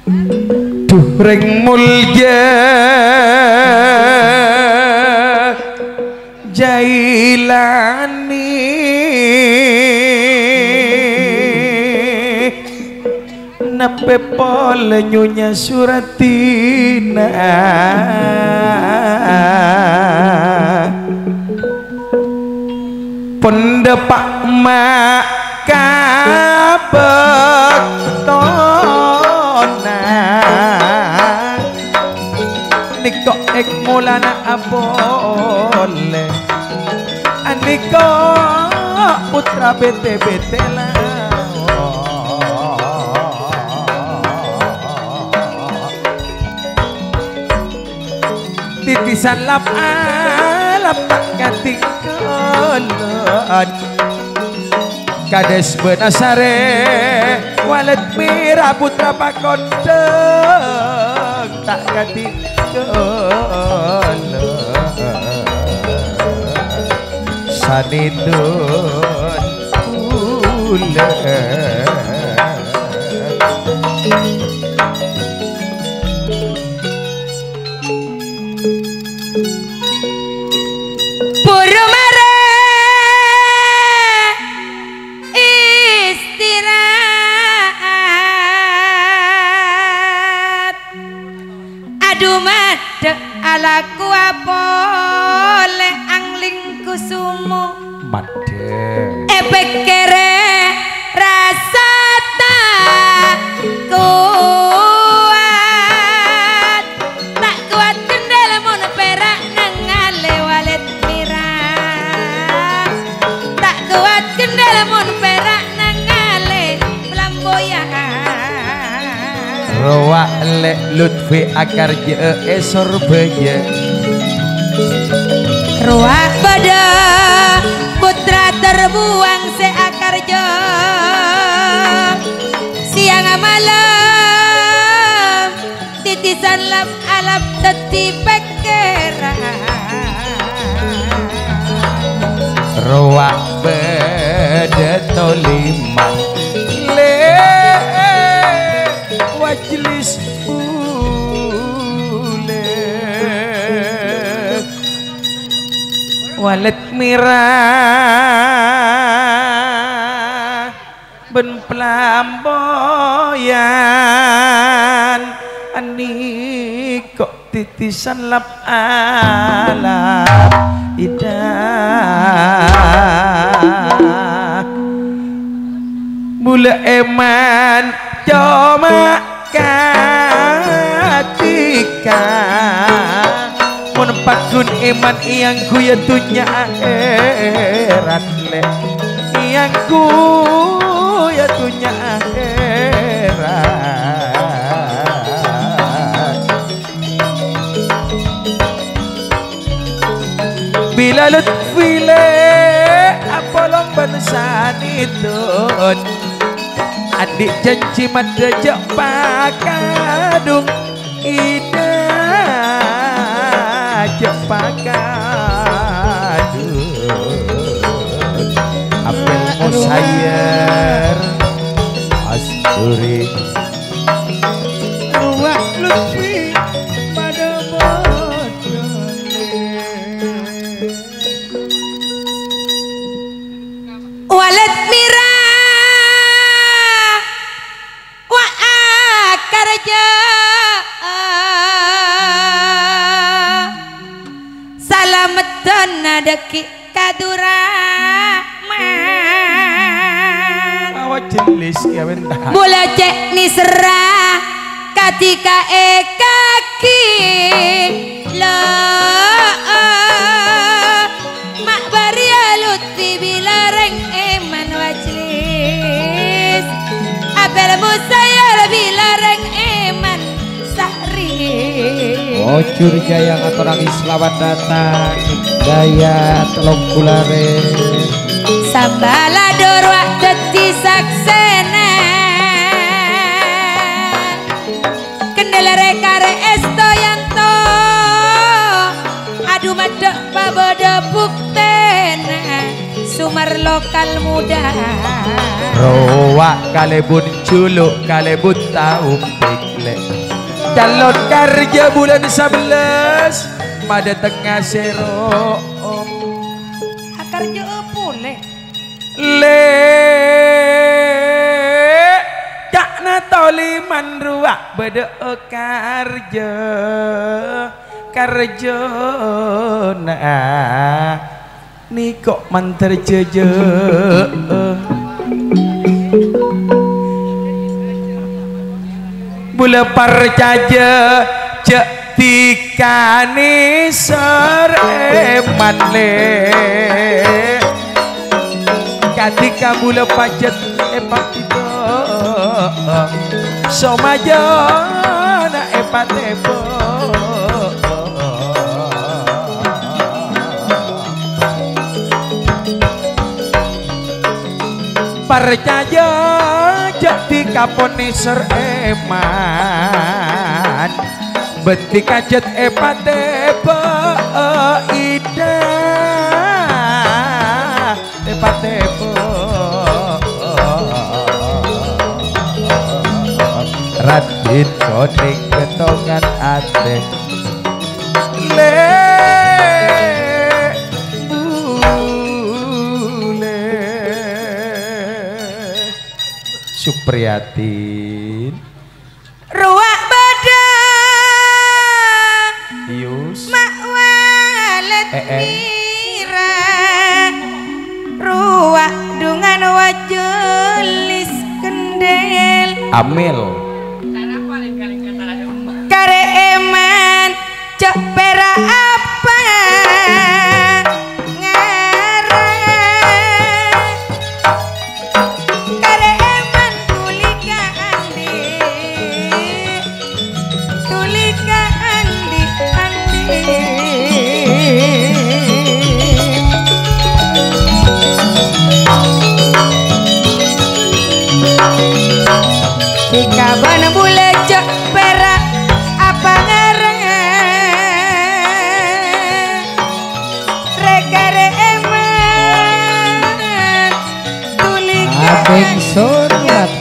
duh ring mulya Jailani nape pole nyonya Suratina pendepak maka bektona niko ek mulana abole aniko putra bete-bete lah titisan lap alap tak ganti kolon kades benasare walet mira putra pakondeng tak ganti kolon sanindun ulen alaku apole angling kusumo made epekere rasa tak kuat kendel mon perak nangale walet mira tak kuat kendel mon perak nangale flamboyan Roa lek Lutfi akar je esor beje Roa pada putra terbuang seakar je siang malam titisan lap alap teti pekera Roa beda tolima wajlis bulet walet mirah ben pelamboyan ani kok titisan lap alap idah mula eman coma katika mun pakun iman iyang ku ya dunya akhirat le iyang ku ya dunya akhirat bila lutfi le apolong bansanitun adik janji mada jak pakadung ida jak pakadung apel musayar asturi ruak Lutfi pada walet mira deki kaduraman awak jelis ya bentar bola cek ni serah katika kaki lo mak baria Lutfi bilareng eman wajlis apel musayar bilareng eman sahri Ocur jaya ngaturang selamat datang Gaya telung kulare Sambalador wak deti saksena Kendel rekare esto yanto Adu madok pabodo buktena Sumar lokal muda Rowa kalebun culuk kalebun tahu pikle calon kerja bulan 11 pada tengah sero kerja pule le cakna toliman ruak beda kerja kerja nah ni kok manter jeje bula percaja cek tikani sereman le ketika bula pajet epak itu somaja na epat epo percaya jadi kaponi sereman beti kajet epateba ida epateba Radin koning ketongan ate le Supriyatin ruak badan Yus mak walet mira ruak dungan wajulis kendel Amil kare eman cok pera apa kaban bule cok perak apa ngarang rekare eman tulika abeng surat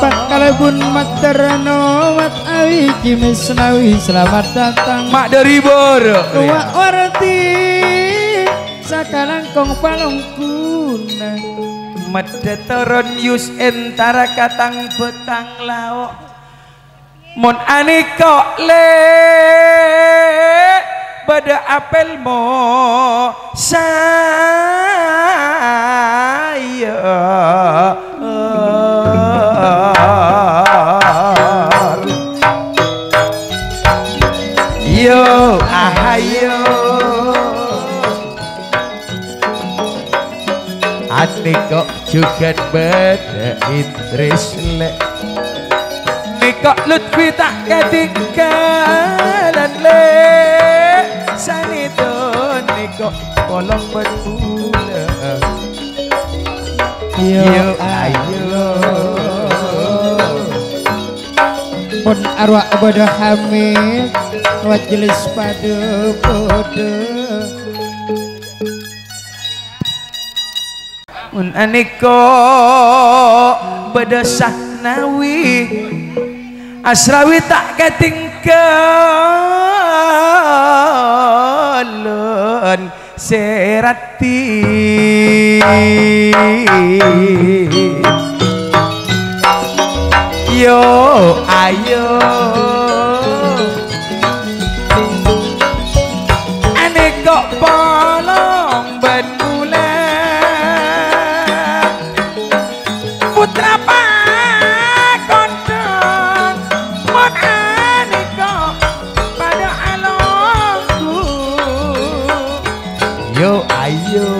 Pakalebun materano wat awi kimisnawi selamat datang mak dari boro Ruak warti sakalangkong palongkuna medetoron yus entara katang petang laok mon aniko le pada apel mo saya yo ahayo aniko juga beda Idris le niko Lutfi tak ketinggalan le sanito niko kolong berbula yo ayo pun arwah bodoh hamid wajelis pada bodoh un aniko bedesah nawi asrawi tak ketinggalan serati yo ayo aniko polong ben putra pakondong mon aniko pada alongku yo ayo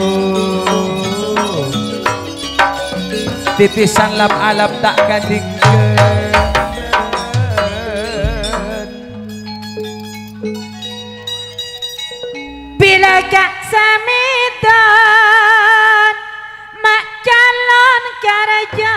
titisan lap-alap tak gantingkan bila gak samidon mak calon kerja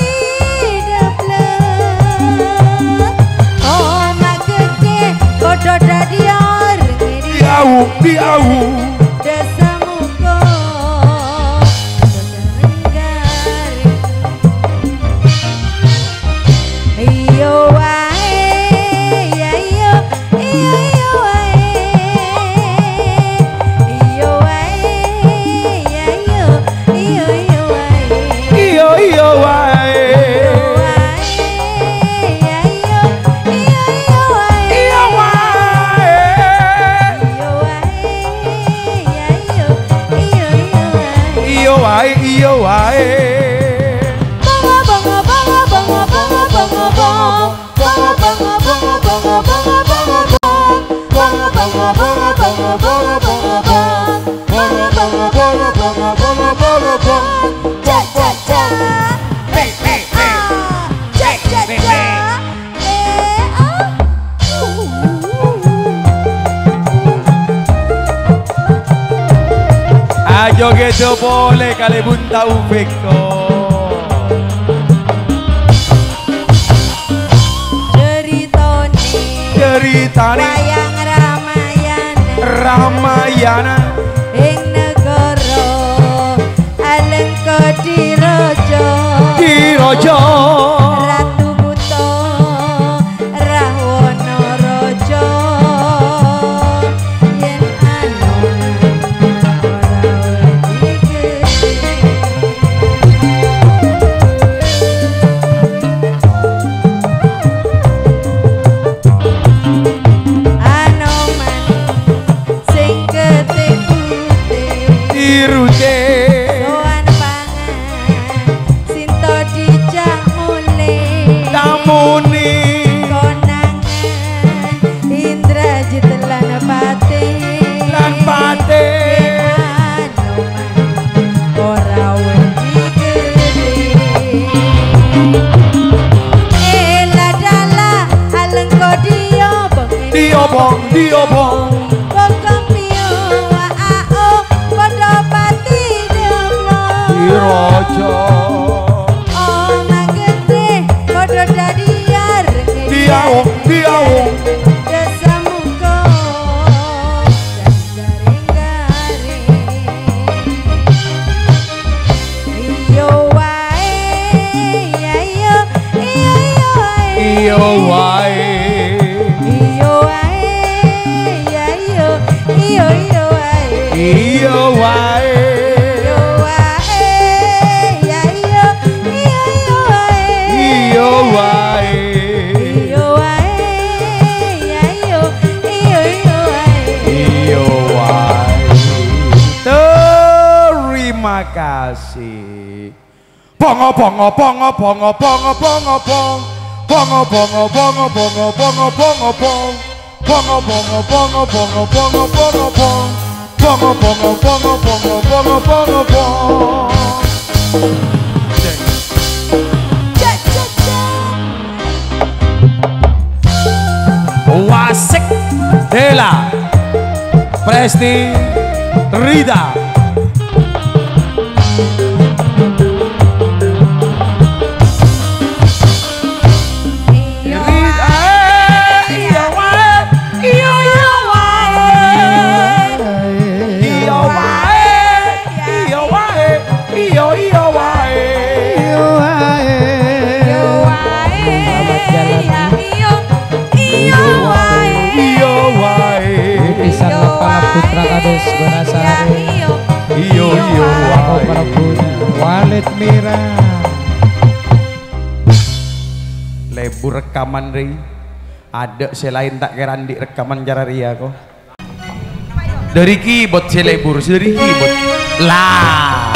Ya joget do boleh kali bunta ubeko. Ceritane wayang Ramayana ing negara Alengka Diraja Ratu Buta Rahwana Raja yen Irute soan pangan sinto dijak mulih tamuni konangan Indrajit lan pati ora wedi gede ladala alengko diobong bokong piyo ao padha pati demlo Diraja ana gede padha dadi areng diawung desa muka garing-garing iyo wae ya iyo iyo wae iyo wae ya iyo wae iyo wae iyo wae ya iyo wae iyo wae iyo wae ya iyo wae iyo wae. Terima kasih. Bongo bongo bongo bongo bongo bongo bong bongo bongo bongo bongo bongo bongo bong bongo bongo bongo bongo bongo bongo bong bongo bongo bongo bongo bongo bongo bong. Wasik Dela Presti Rida Putra kados Gunasari iyo wae Walet Mira lebu rekaman ri ada selain tak keran di rekaman cara ria kok dari keyboard selebur dari keyboard lah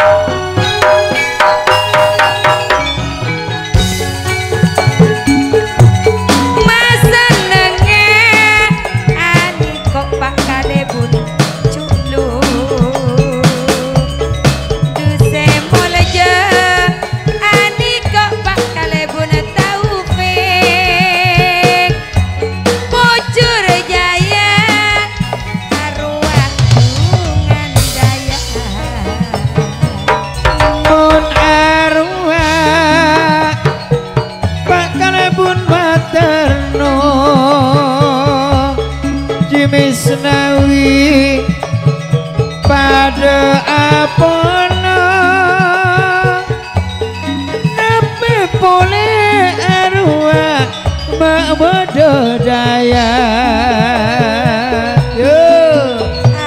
Misnawi pada apono nepe pole arwah mak bodo daya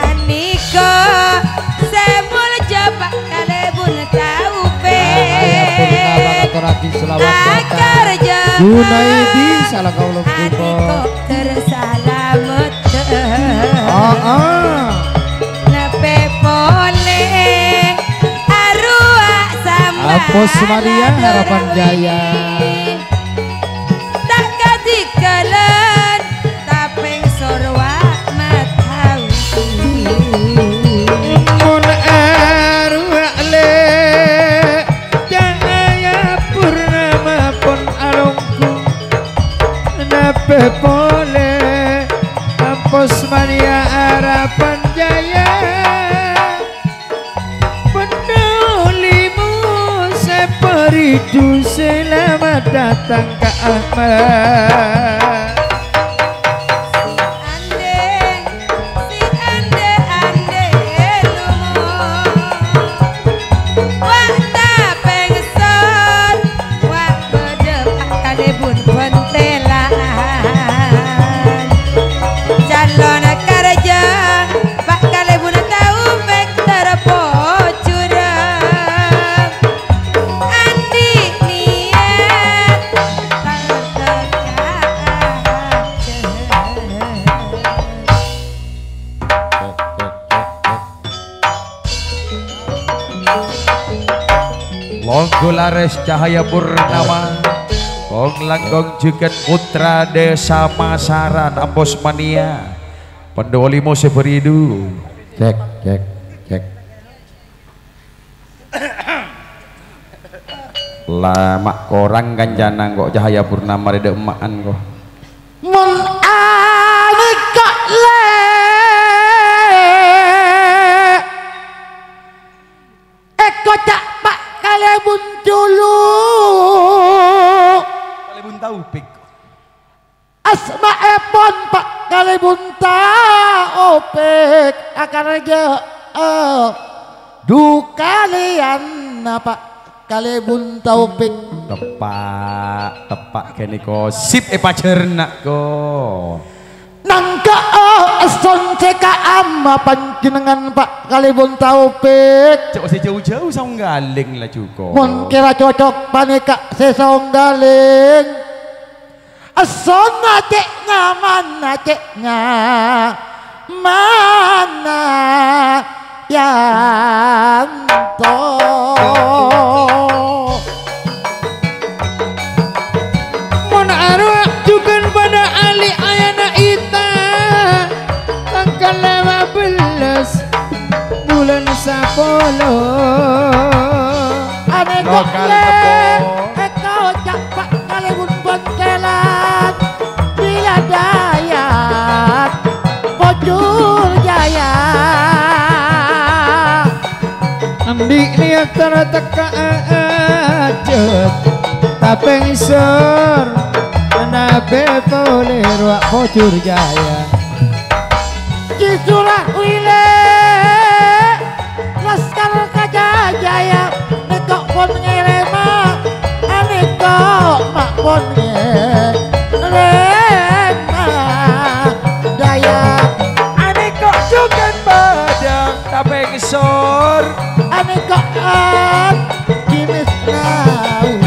Aniko semul jabak kalebun taupe akar jabak Junaidi salah kaulung Aniko tersalamet nepe pole arwah sama Apos Maria Harapan Jaya tak kadikalan tapeng sorwa matawi mun arwah le cahaya purnama pun alungku nepe pole Apos Maria Harapan Jaya datang ke Ahmad. Lares Cahaya Purnama Kong Langgong Juket Putra Desa Masaran Ambos Mania Pendolimo Seberidu cek lama korang ganjana kok Cahaya Purnama reda emaan kok Mun ani kok le kocak Pak Kalebun dulu Kalebun Taufik asma epon Pak Kalebun Taufik akan aja du kalian Pak Kalebun Taufik tepak kene ko sip pacernak ko nangka son ceka ama panjenengan Pak Kalebun Taufik cok si jauh-jauh saunggaling lah cuko mun kira cocok panika sesonggaling son ceknya mana ceknya mana yanto mun arwah juga pada ali ayana ita tanggal 15 bulan 10 ane kokle eko jak Pak Kalebun Bontelan bila dayat Pojur Jaya ambil niat terteka ajet tapeng sor nabe boleh ruak Pojur Jaya Cisurah wile Laskar Kajajaya nekok pon ngelema anekok mak pon ngelema daya anekok juga badang tapeng sor anekok jenis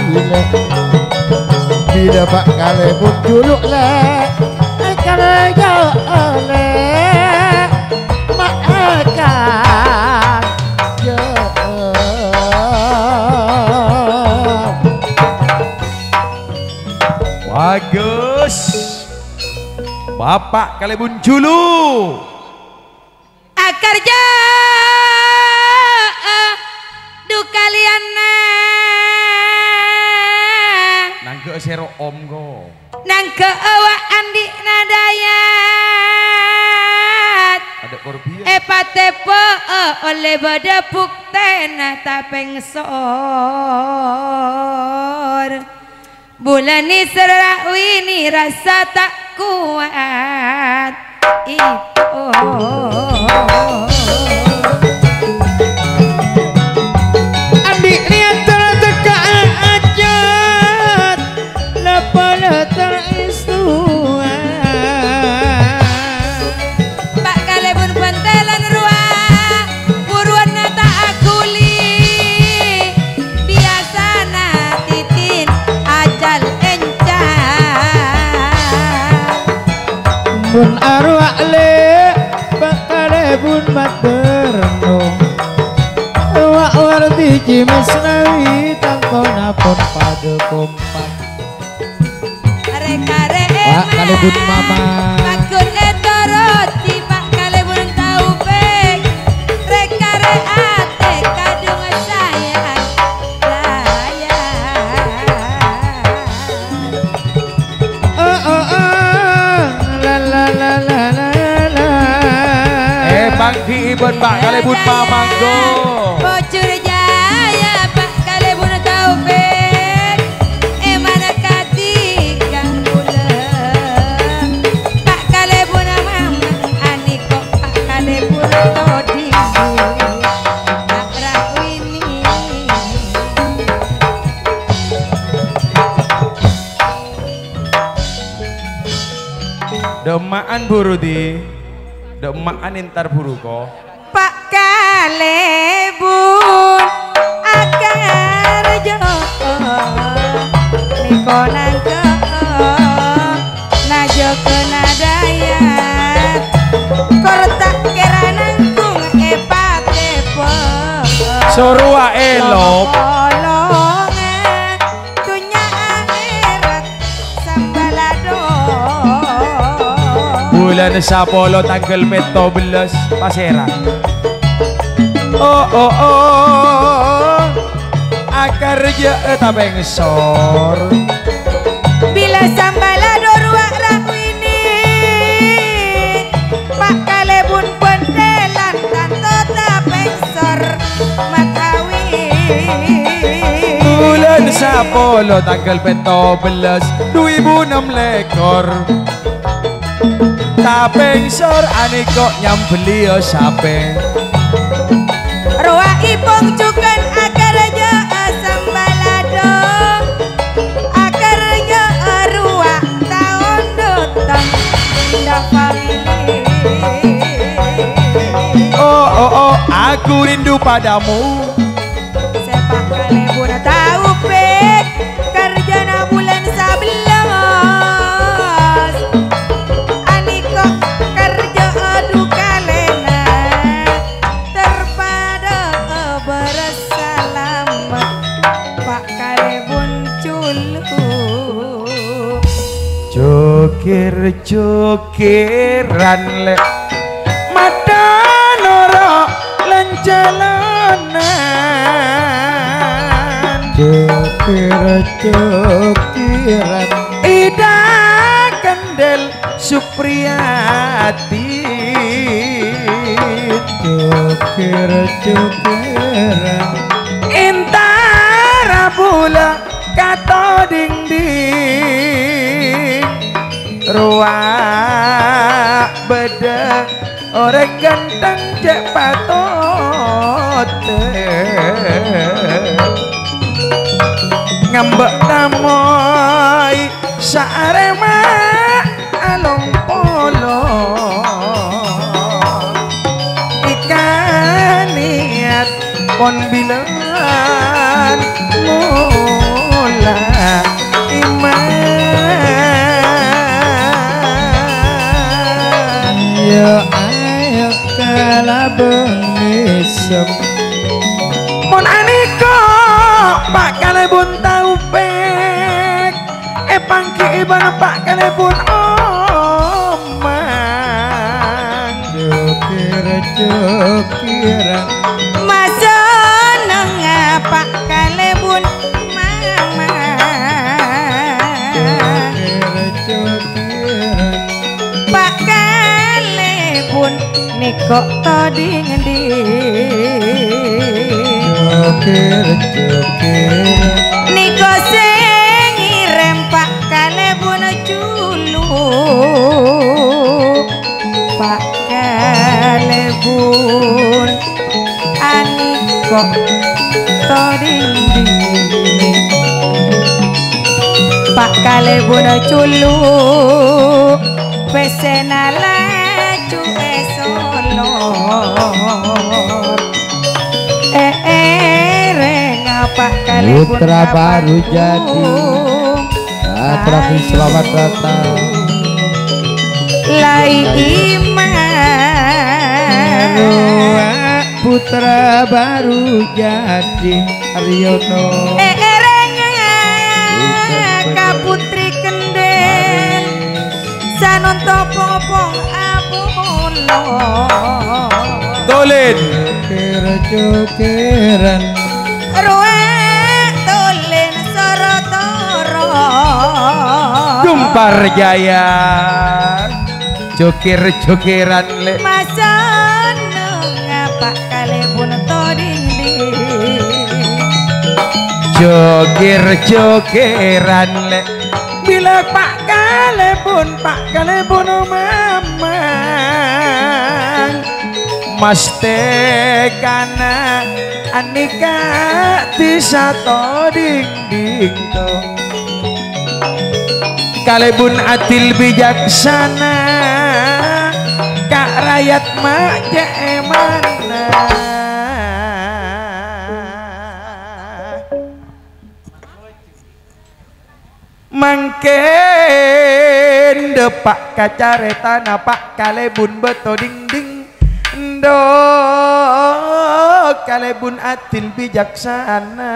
wile bila Pak Kalebun juluk le karya oleh makan bagus Bapak Kalebun Julu akarja du kalian nangke sero om go nangke ewa andi nadayat ada korbian epatepo oleh bada buktena tapeng sor bulan ni serawi ni rasa tak kuat itu adik lihat terteka ajat lepala teristua Pak Kalebun Bantelan ruah buruan tak akuli biasa titin ajal mun arwah le Pak Kalebun materno wa warti cimisnawi tangkona pon pade kompak Rekare Pak Kalebun mama Pakun etoroti Pak Kalebun Taufik rekare ate kadung sayang la la la la la bangki ibon Pak Kalebun Mamanggo Pojur Jaya Pak Kalebun Taufik mana Demaan buru di demaan intar buru ko Pak Kalebun akar jo niko nangke najo kenadayat kortak kera nangkung epatepo surua elop bulan Sapolo tanggal 17 Pasera. Oh akar je tabeng sor bila sambalado ruak raku ini Pak Kalebun pendelan tanto tabeng sor matawi bulan Sapolo tanggal 17 2006 Tapeng sor aniko nyambeli yo sapeng roa ipong cukan akar jo sambalado akar jo ruak taon dotong indah famili Oh aku rindu padamu sepak Kalebun tahu pek kerjana bulan 11 aniko kerja adu kalena terpada bersalamat Pak Kalebun culu Cukir-cukiran le mata noro lencalonan Cukir-cukiran Ida Kendel Supriyati Cukir-cukiran Intara bula kato ding-ding ruak bedeng orang ganteng cek patote ngambek namoy saarema along polo ikan niat pon bilangan mula iman ya ayo kalabeng isem mon aniko Pak Kalebun tahu pek pangki iban Pak Kalebun omang Cukir-cukiran masa nengah Pak Kalebun mama Cukir-cukiran Pak Kalebun niko tadi ngendi Cukir-cukiran niko sing irem Pak Kalebun culu Pak Kalebun aniko tadi Pak Kalebun culu pesena laju esolor reng Pak Kalebun Putra baru jadi Atrafi selamat datang lai iman Putra baru jadi Aryono ka putri kendel sanon topong apulo Dolin Cukir-cukiran ruwe tolen sorotoro Jumpar Jaya cukir-cukiran le masa nengah Pak Kalebun todindi cukir-cukiran le bila Pak Kalebun mamang mas tekana anika disato ding-ding to kalebun atil bijaksana kak rakyat maja emana mangken depak kacareta napak kalebun beto ding ding do kalebun atil bijaksana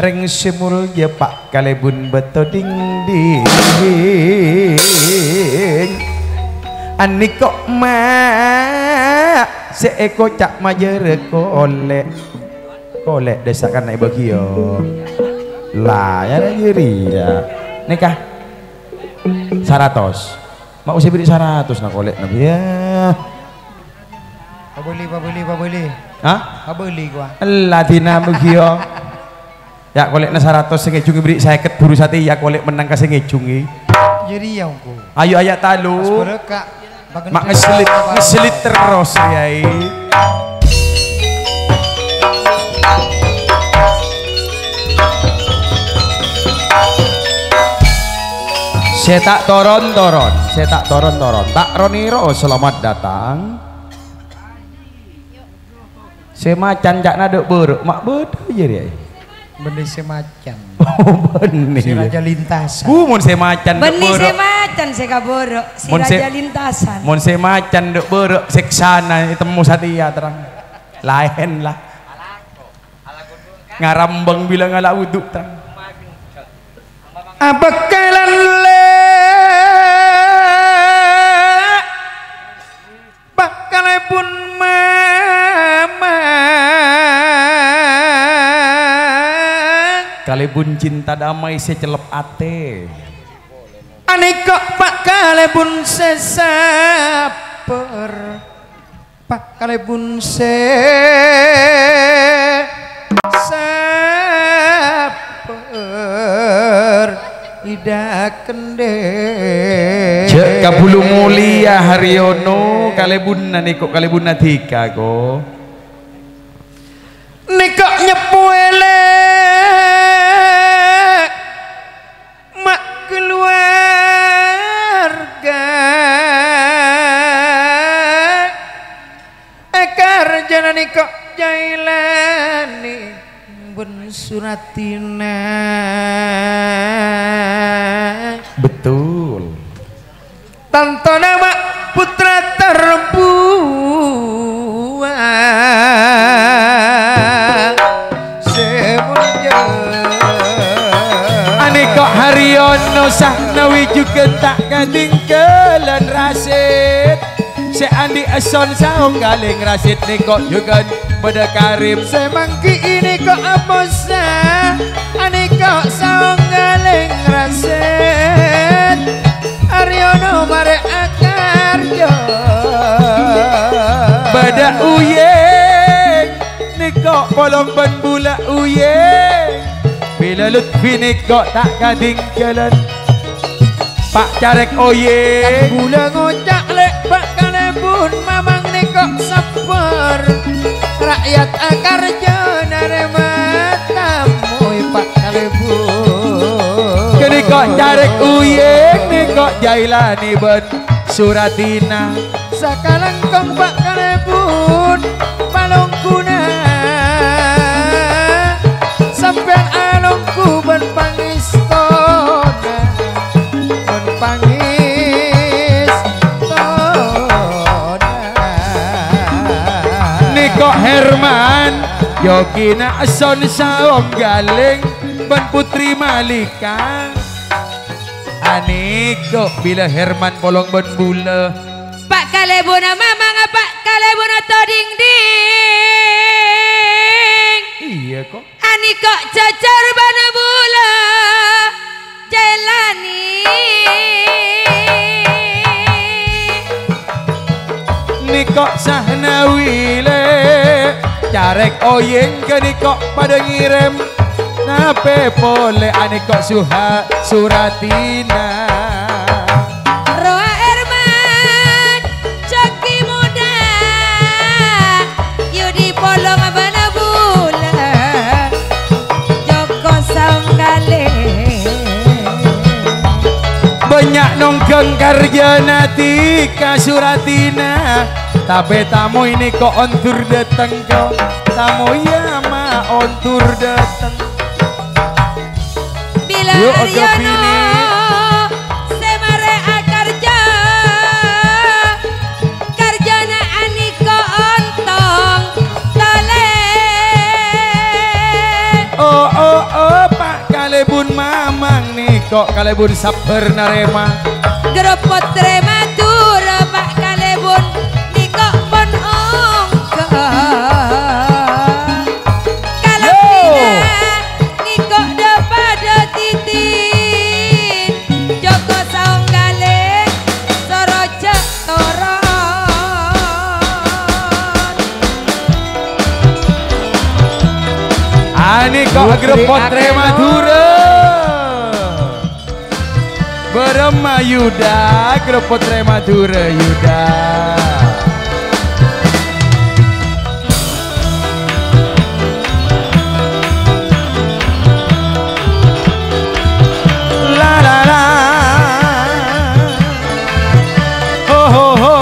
reng semul jepak kalebun beto ding ding ani kok ma seeko cak majere kolek kolek desakan naik bagio lah ya jeri ya nikah 100 mau saya beri 100 nak kolek nabi ya Pabeli hah? Pabeli gua lah dina bagio ya kolek na 100 sengejungi beri saya ket buru sate ya kolek menang ka sengejungi jadi yang ku ayo ayak talu mak ngeselit terus yai saya tak toron tak roniro selamat datang saya macan jak naduk buruk mak bodoh jadi benih semacam benih si raja lintasan mun saya macan benih semacan saya kaborok si raja lintasan mun saya macan duk buruk seksana temu satia terang lain lah ngarambeng bilang ala uduk terang abekalan le bakalipun mama kalipun cinta damai secelep ate aneka pak kalipun sesaper pak kalipun sesaper ida kende cek kabulu mulia Haryono kalebun niko kalebun natika ko niko nyepuele mak keluarga ekar jana niko jailani ben suratina betul tanto nama putra terbuang semuanya aneka Haryono sahnawi juga tak kadingkelan rasid seandi eson saung galing rasid niko juga pada karim semangki ini kok apa sah aneka saung galing rasid Haryono mare akarjo pada uyeng niko polong ban bula uyeng bila Lutfi niko tak kadingkelan Pak Carek oyeng bula ngocak lek Pak Kalebun mamang niko saper rakyat akarjo narema tamu Pak Kalebun kini kok Carek uyeng niko jailani ben suratina sakalengkong Pak Kalebun palongkuna sampean alongku ben pangistona ben pangistona niko Herman Yogina Eson Saung Galing ben Putri Malika aniko bila Herman polong ben bula Pak Kalebun mamang Pak Kalebun toding ding iya kok aniko cacar bana bula jelani niko sahnawile Carek oyeng ke niko pada ngirim nape pole aniko suha suratina Roa Herman Coki muda Yudi polong bana bula Joko Saung Galing banyak nongkeng karjana tika Suratina tapi tamu ini kok ontur dateng kau tamu ya ma ontur dateng bila Yuk, Aryono Agapini. semare akarja karjana aniko ontong tole oh Pak kalebun mamang nih kok kalebun sabar narema Gropot Rematur Pak Kalebun niko pun ongko Kalebina niko depada titin Joko saung galeng soroja toron ani kok Grepotre Madura Berema Yuda Grepotre Madura Yuda la la la ho ho ho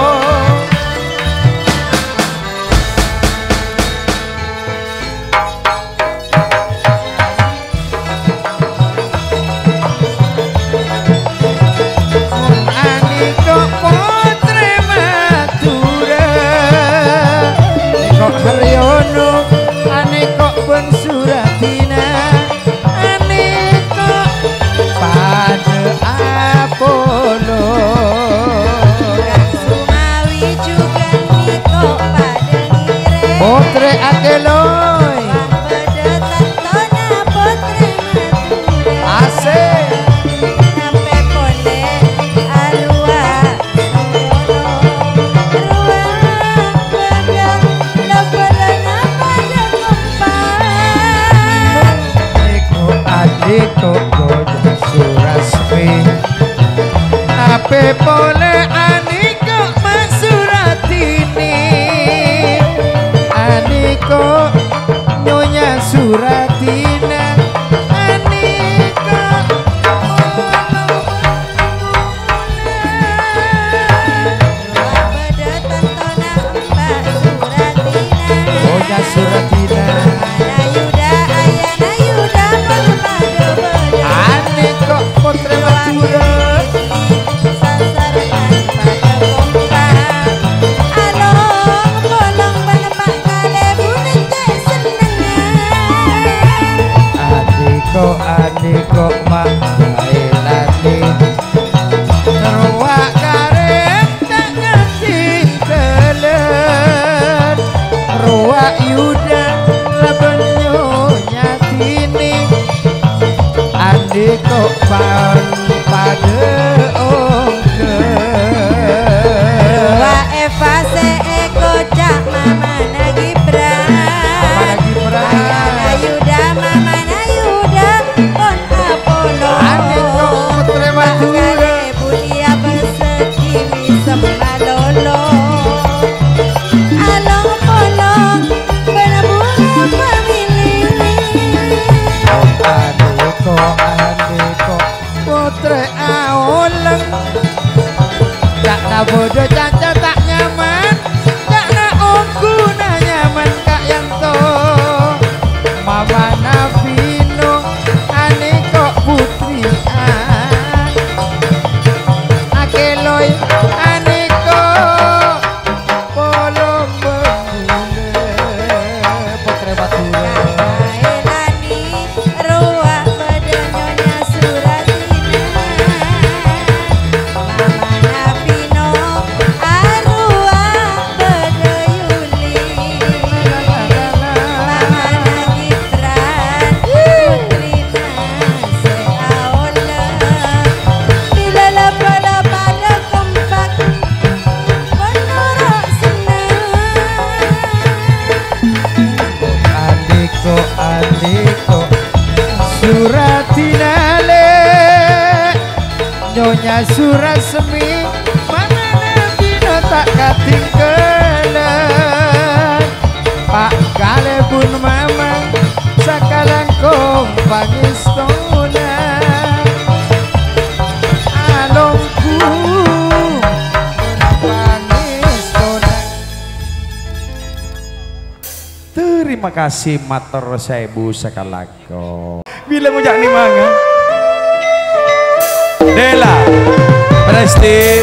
Aniko Potre Madura Niko Haryono Aniko Ben Suratina Aniko Pada Apollo Sumawi juga niko pada ngire Potre Akeloy pada tantona Potre Madura Asik Nampe pole arua ruang pedang lepelan pada kompak Niko Adiko Goda Surasmi Ape pole Aniko Masuratini Aniko Nyonya Suratina Aniko pada tantona Mbak Suratina Nyonya Suratina Ayana Yuda pada beda Aniko Potre Madura sasaran pada kompak along bolong balepak kalebun cek senengan Adiko Mak Lailani Ruak karep tak ngerti telen Ruak Yuda leben nyatini Adiko Pan pada ongke Wa Eva seeko cak mamana Gibran Mamana Gibran. Ayana Yuda mamana Yuda Pon Apollo Aniko Potre Madura Budia bersegi wisem malolo Along polong Benabunga pamilih Adiko Potre Aoleng Tak na bodo caca tak nyaman Tak na ongku na nyaman kak yanto Mama Navino Aniko Putri Akeloy Aniko Polo Bengule Potre Madura Kailani ruah pada Nyonya Suratina Mama Navino arwah pada Yuli Mama Nagitran Putrina seaola Bila lapa-lapa pada kompak Penorok senang Adiko Suratina le Nyonya Surasmi mana Nabino tak katinggalan Pak Kalebun Mamang sakalang kompak istona Along terima kasih matur sewu sakalako. Bila ngujak nih mangga Dela Presti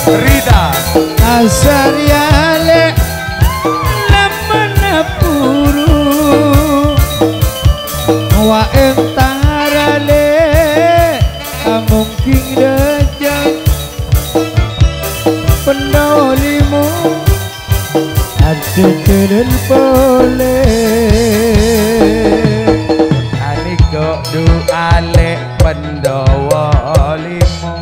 Rida Asariale lamana puru wa entarale amungking dejak pendolimu adekeren pole aniko du ale pendawa limo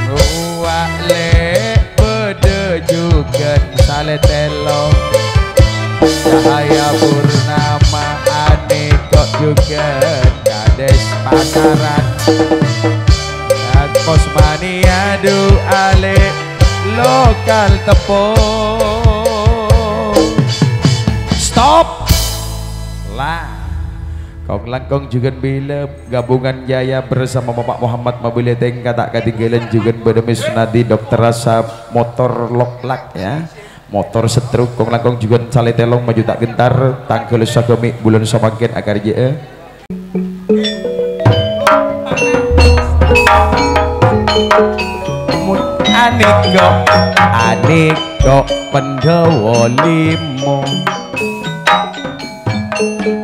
ruwak le bede juga sale telo cahaya purnama aniko juga kades pasaran dan posmania du ale lokal tepung stop lah kong langkong juga bila gabungan jaya bersama Bapak Muhammad Mabile Tengka tak ketinggalan juga berdemis nadi dokter rasa motor loklak ya motor setruk kong langkong juga sale telong maju tak gentar tangkel sakemi bulan samakin akar je aniko pendawa limo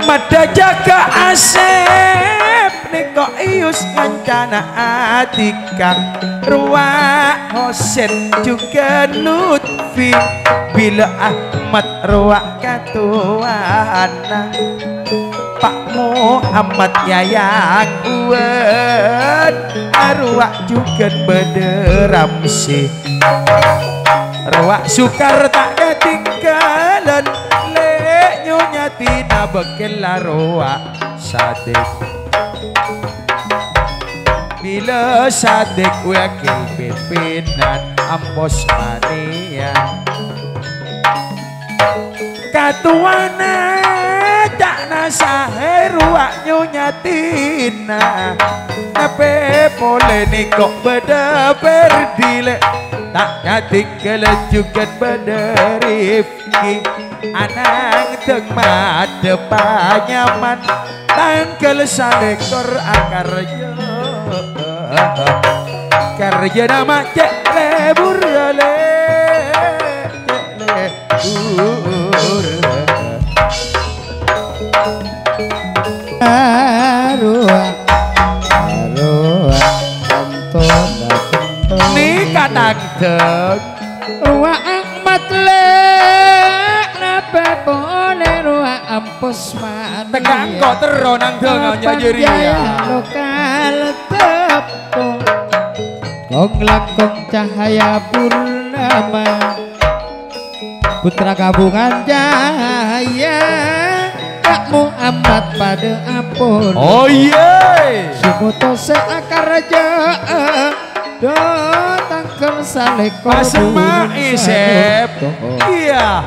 mada jaga asep niko ius ngancana atika ruwak hosen juga nutfi bila Ahmad ruwak katuana Pak Muhammad yayang uwen ruwak juga bederamsi ruwak sukar tak ketinggalan lek nyonya tina bekel ruwak sadek bila sadek wakil pimpinan ampos mania katuana tak nasahe ruwak nyonya tina nape boleh ni kok beda berdile tak nyatik kelejukan berifki anang tegmat depan nyaman tangkel salekor karja nama cek lebur le ni kadang deg ruwak Ahmad lek napa boleh ruwak ampus man tegang kok teronang dengan nyajeri lokal tepung kong langkong cahaya purnama putra gabungan jaya Pak Muhammad pada ampun oh iya Sumoto seakar raja datang ke salekor Pasma isep iya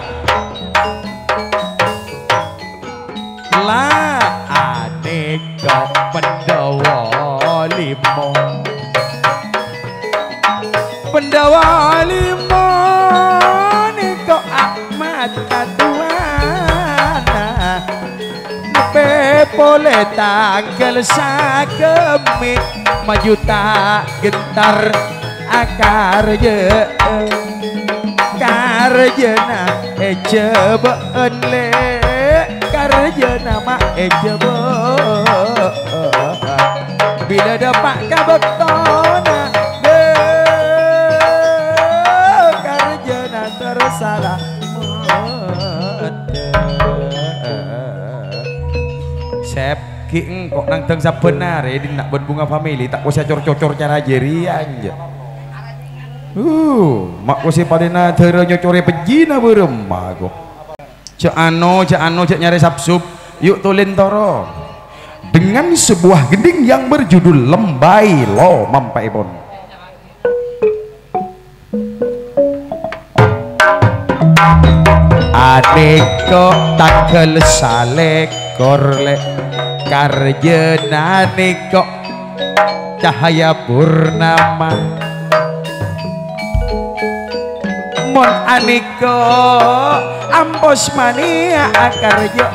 lah aneka pendawa limo niko Ahmad katuana nepe boleh tanggal sakemi maju tak gentar akar je karjena ejeben le karjena ma ejeben bila dapat kabektona de karjena tersalah sep ki kok nang teng sabenar di nak berbunga family tak usah cocor-cocor cara jerian je mak kusi padena thera nyocore pejina beremah kok cak ano cak nyari sapsup yuk tulen toro dengan sebuah gending yang berjudul Lembai Lo Mampaipon adeko takel salekor le karjena niko cahaya purnama mon aniko ampos mania akar yo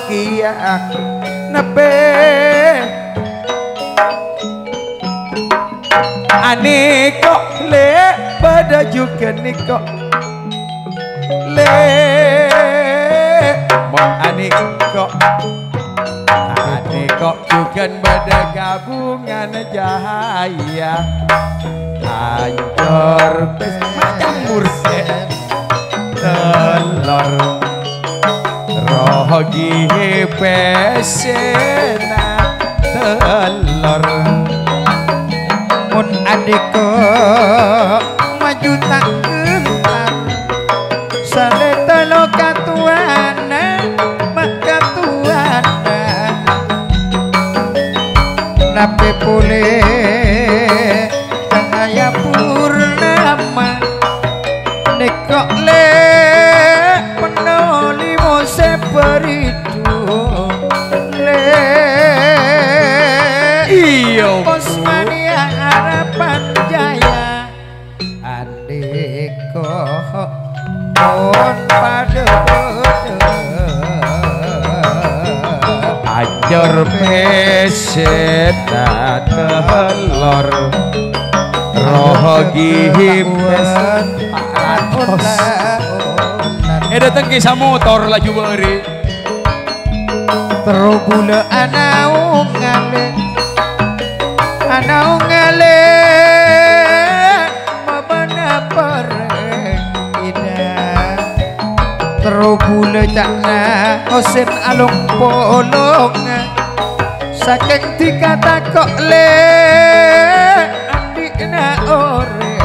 kia nepe aniko le pada juga niko le mon aniko aniko juga pada gabungan jahaya hancur macam murset telur rogi pesena telur mun adiko maju tak gentar sale telo katuana maka tuana nape pule cahaya purnama nekok le penoli mose peridu le iyo Osmania harapan jaya adiko on pada ajar peseta telur rogi pes datang kisah motor laju beri terobula anaungale mabana pereng ida terobula cakna osen alung polong saking dikata kok le andikna ore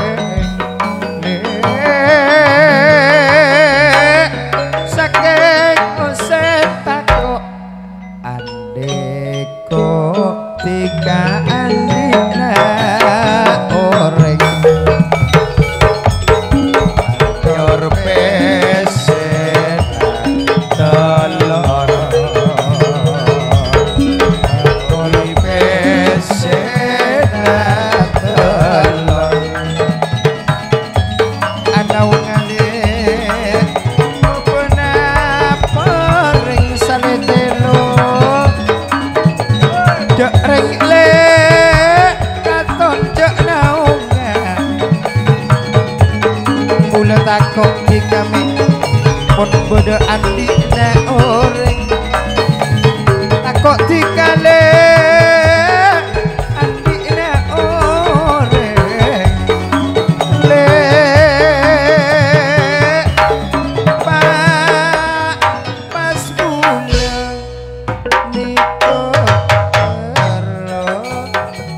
saking osen takok andeko tika andikna oreng yor peseta telur rogi peseta telur anaungale penapa ring saletelo jek reng le katon jek naungan mula takok di kami pun bodo andikna oreng takok di kale andikna oreng le pas bunga niko ero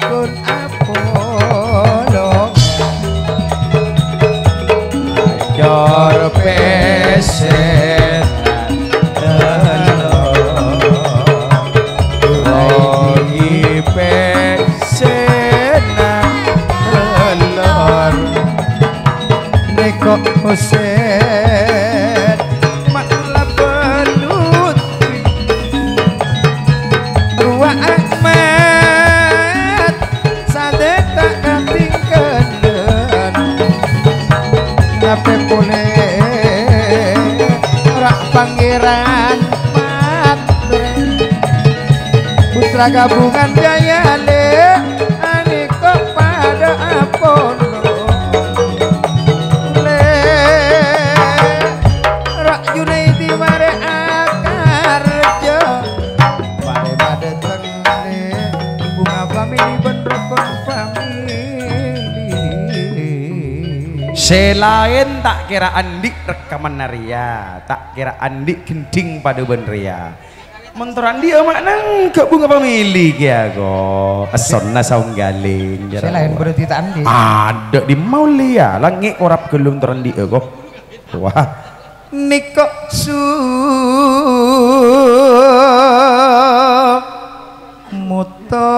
kun apolo yor peseta telur rogi peseta telur neko koset makla belut ruwa akmat sade tak katingkeun nape pule rak pangeran matre putra gabungan jaya le aniko pada apono le rak junaidi mare akarjo mare pada tengle bunga family benrokon family selain tak kira andik rekaman naria tak kira andik gending pada benria mentoran dia maknang ke bunga pemilih ya go asonna saung galing selain berarti tak andi ada di maulia langit korap gelum toran dia go wah niko su muto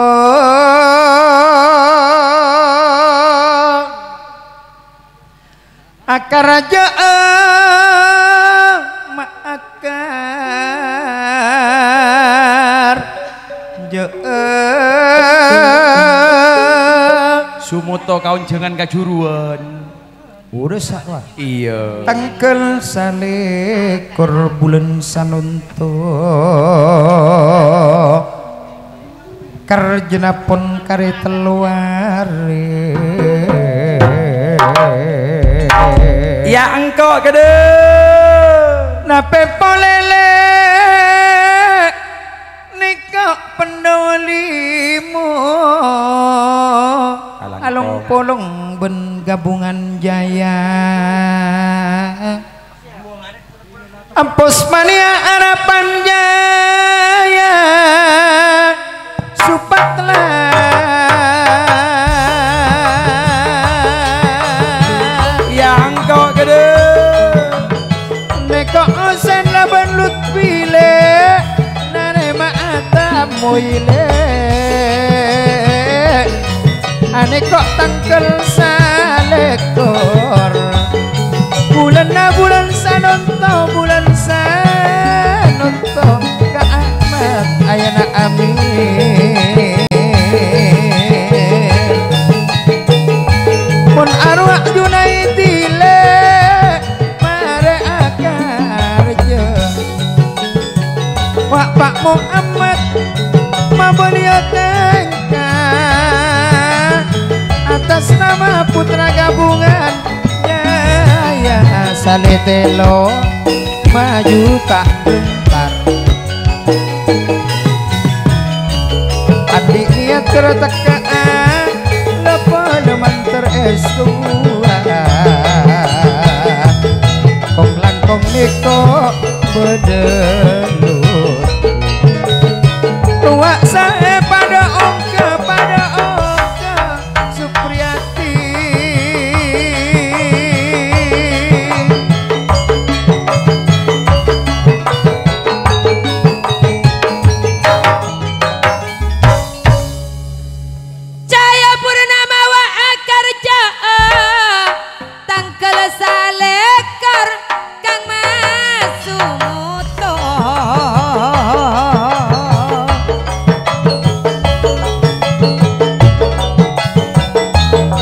akar raja akar je Sumoto kaun jangan kajuruan Udah sakwa. Iya. Tanggal salikur bulan Sanunto karjenapun kari teluare. Ya engkau gede. Nape polele nikah pendolimu alung polong ben gabungan jaya ampus mania harapan jaya supatlah Ya engkau gede. neko osen laban lutfile nare maata moile ane kok tangkel salekor bulan sanonto ka Ahmad ayana amin pun arwah Junaidile mare akarja wak Pak Muhammad mabelia tengka atas nama putra gabungan jaya saletelo maju tak bentar adik ia tertekaan lepas manter estua kong langkong niko bedelut ruak saya pada ongka Supriyati Cahaya Purnama wa akarja tangkel salekar Kang Masumuto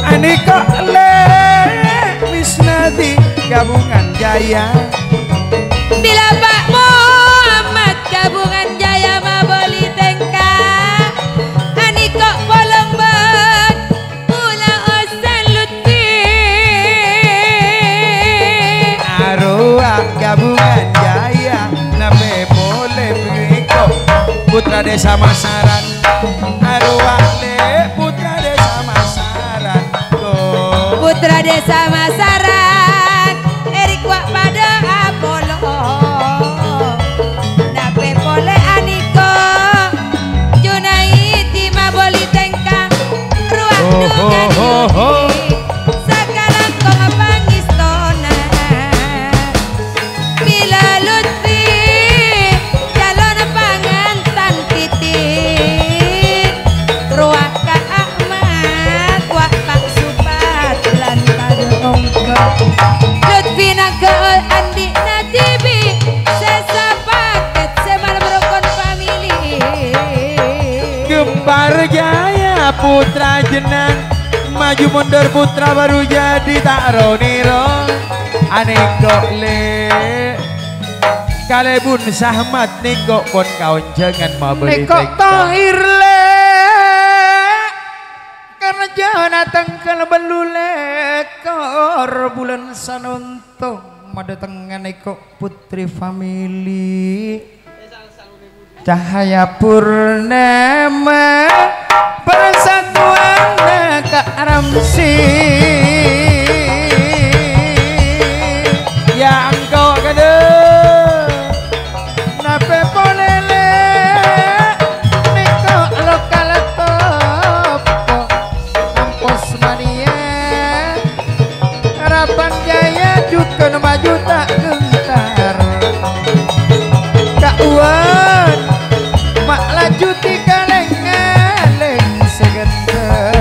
Anika le Wisnadi gabungan jaya. bila Pak Muhammad gabungan jaya maboli tengka ani kok polong ben mula osan lutfi Arwah gabungan jaya nabe boleh biko putra desa Masaran. Arwah le putra desa Masaran. putra desa Masaran Erik wak pada Apollo nape pole aniko Junaidi maboli tengka ruang dungan sekarang kong pangistona bila lutfi calon pangantan titik ruang Kak Ahmad wak Pak Supat lan kadongko lutfi nagaul andi natibi sesa paket semal berukun famili Gempar jaya putra jenang maju mundur putra baru jadi tak roniro aneko le kalebun sahmat niko pon kaun jangan mau beli nekok tohir le karena jangan tangkal belule kor bulan sanuntung madateng nekok putri family cahaya purnama persatuan Kak Ramsi ya engkau gede nape polele neko lokal topo ampos mania harapan jaya juga maju tak gentar Kak Uwan mak laju tiga lengaleng segenter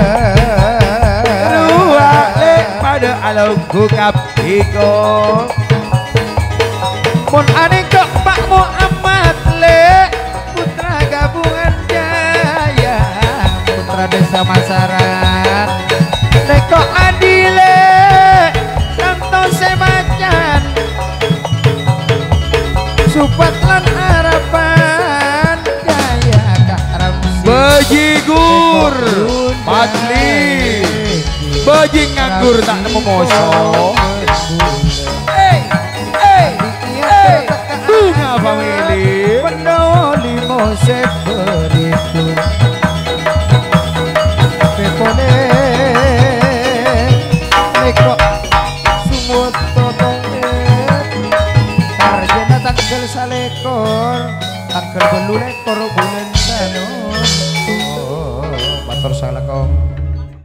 ruak le pada alauku kapiko pun aneka Pak Muhammad le putra gabungan jaya putra desa Masaran neko adile bajigur Padli bajing nganggur tak nemu moso bunga family Pendoli mosek beritu Pepone Lekok Sumut totonget Tarjana tanggal salekor Tanggal belu lekor bulan sano Oh, matur salah kong